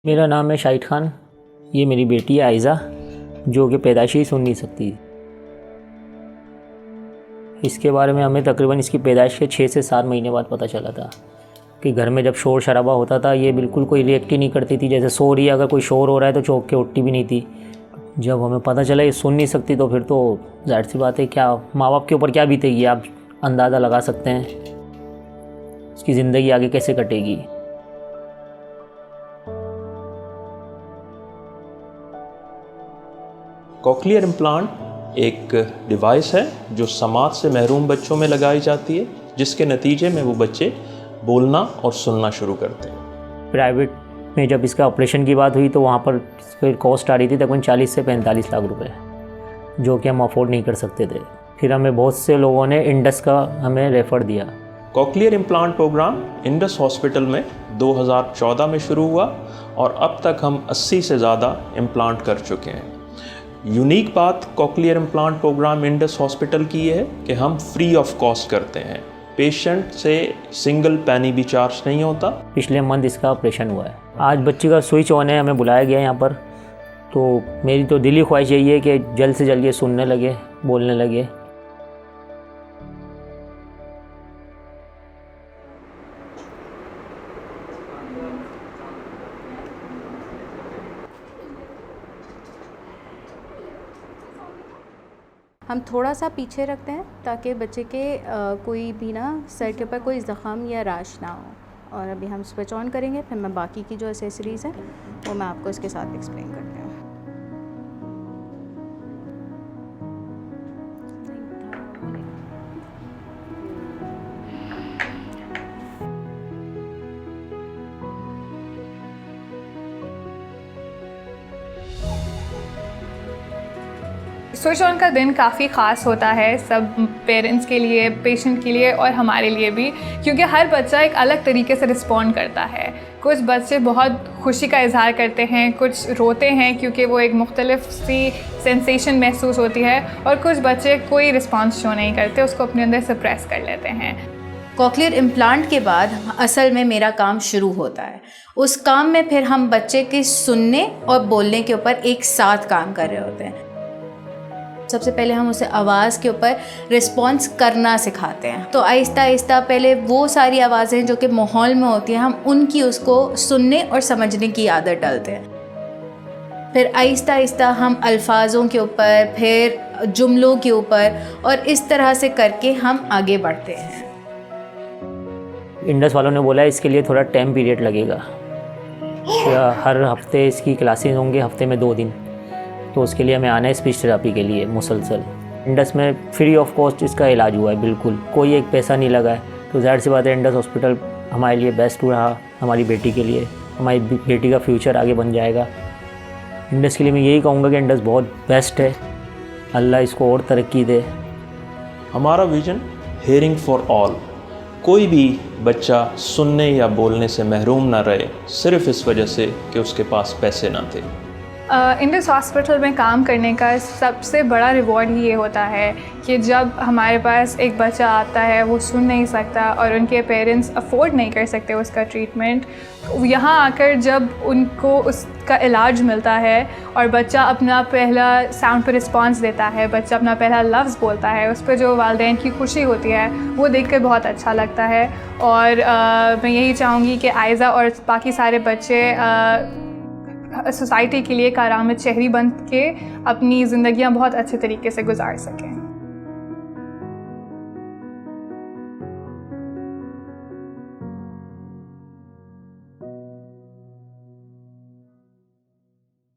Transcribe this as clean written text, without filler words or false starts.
मेरा नाम है शाहिद खान। ये मेरी बेटी है आयज़ा, जो कि पैदाइशी सुन नहीं सकती। इसके बारे में हमें तकरीबन इसकी पैदाइश के 6 से 7 महीने बाद पता चला था कि घर में जब शोर शराबा होता था ये बिल्कुल कोई रिएक्ट ही नहीं करती थी। जैसे सो रही है, अगर कोई शोर हो रहा है तो चौंक के उठती भी नहीं थी। जब हमें पता चला ये सुन नहीं सकती तो फिर तो जाहिर सी बात है, क्या माँ बाप के ऊपर क्या बीतेगी आप अंदाज़ा लगा सकते हैं। उसकी ज़िंदगी आगे कैसे कटेगी। कॉकलियर इम्प्लांट एक डिवाइस है जो समाज से महरूम बच्चों में लगाई जाती है, जिसके नतीजे में वो बच्चे बोलना और सुनना शुरू करते हैं। प्राइवेट में जब इसका ऑपरेशन की बात हुई तो वहाँ पर इसकी कॉस्ट आ रही थी तकरीबन 40 से 45 लाख रुपए, जो कि हम अफोर्ड नहीं कर सकते थे। फिर हमें बहुत से लोगों ने इंडस का हमें रेफ़र दिया। Cochlear implant program Indus hospital में 2014 में शुरू हुआ और अब तक हम 80 से ज़्यादा इम्प्लांट कर चुके हैं। यूनिक बात cochlear implant program Indus hospital की ये है कि हम फ्री ऑफ कॉस्ट करते हैं। पेशेंट से सिंगल पैनी भी चार्ज नहीं होता। पिछले मंथ इसका ऑपरेशन हुआ है। आज बच्चे का स्विच ऑन है, हमें बुलाया गया यहाँ पर। तो मेरी तो दिली ख्वाहिश यही है कि जल्द से जल्द ये सुनने लगे, बोलने लगे। हम थोड़ा सा पीछे रखते हैं ताकि बच्चे के कोई भी ना सर के ऊपर कोई ज़ख़म या राश ना हो। और अभी हम स्विच ऑन करेंगे, फिर मैं बाकी की जो एसेसरीज़ हैं वो मैं आपको इसके साथ एक्सप्लेन करती हूँ। स्विच ऑन का दिन काफ़ी ख़ास होता है सब पेरेंट्स के लिए, पेशेंट के लिए और हमारे लिए भी, क्योंकि हर बच्चा एक अलग तरीके से रिस्पॉन्ड करता है। कुछ बच्चे बहुत खुशी का इजहार करते हैं, कुछ रोते हैं क्योंकि वो एक मुख्तलिफ सी सेंसेशन महसूस होती है, और कुछ बच्चे कोई रिस्पॉन्स शो नहीं करते, उसको अपने अंदर सप्रेस कर लेते हैं। कॉकलियर इम्प्लांट के बाद असल में मेरा काम शुरू होता है। उस काम में फिर हम बच्चे के सुनने और बोलने के ऊपर एक साथ काम कर रहे होते हैं। सबसे पहले हम उसे आवाज़ के ऊपर रिस्पॉन्स करना सिखाते हैं। तो आहिस्ता आहिस्ता पहले वो सारी आवाज़ें जो कि माहौल में होती हैं, हम उनकी उसको सुनने और समझने की आदत डालते हैं। फिर आहिस्ता आहिस्ता हम अल्फाजों के ऊपर, फिर जुमलों के ऊपर, और इस तरह से करके हम आगे बढ़ते हैं। इंडस वालों ने बोला इसके लिए थोड़ा टाइम पीरियड लगेगा। हर हफ्ते इसकी क्लासेस होंगे, हफ्ते में 2 दिन। तो उसके लिए हमें आना है स्पीच थेरेपी के लिए मुसलसल। इंडस में फ्री ऑफ कॉस्ट इसका इलाज हुआ है, बिल्कुल कोई एक पैसा नहीं लगा है। तो ज़ाहिर सी बात है इंडस हॉस्पिटल हमारे लिए बेस्ट रहा, हमारी बेटी के लिए। हमारी बेटी का फ्यूचर आगे बन जाएगा। इंडस के लिए मैं यही कहूँगा कि इंडस बहुत बेस्ट है। अल्लाह इसको और तरक्की दे। हमारा विजन हेयरिंग फॉर ऑल। कोई भी बच्चा सुनने या बोलने से महरूम ना रहे, सिर्फ इस वजह से कि उसके पास पैसे ना थे। इंडस हॉस्पिटल में काम करने का सबसे बड़ा रिवॉर्ड ही ये होता है कि जब हमारे पास एक बच्चा आता है, वो सुन नहीं सकता और उनके पेरेंट्स अफोर्ड नहीं कर सकते उसका ट्रीटमेंट, यहाँ आकर जब उनको उसका इलाज मिलता है और बच्चा अपना पहला साउंड पर रिस्पॉन्स देता है, बच्चा अपना पहला लफ्ज़ बोलता है, उस पर जो वालिदैन की खुशी होती है वो देखकर बहुत अच्छा लगता है। और मैं यही चाहूँगी कि आयज़ा और बाकी सारे बच्चे सोसाइटी के लिए कारआमद शहरी बन के अपनी ज़िंदगियाँ बहुत अच्छे तरीके से गुजार सकें।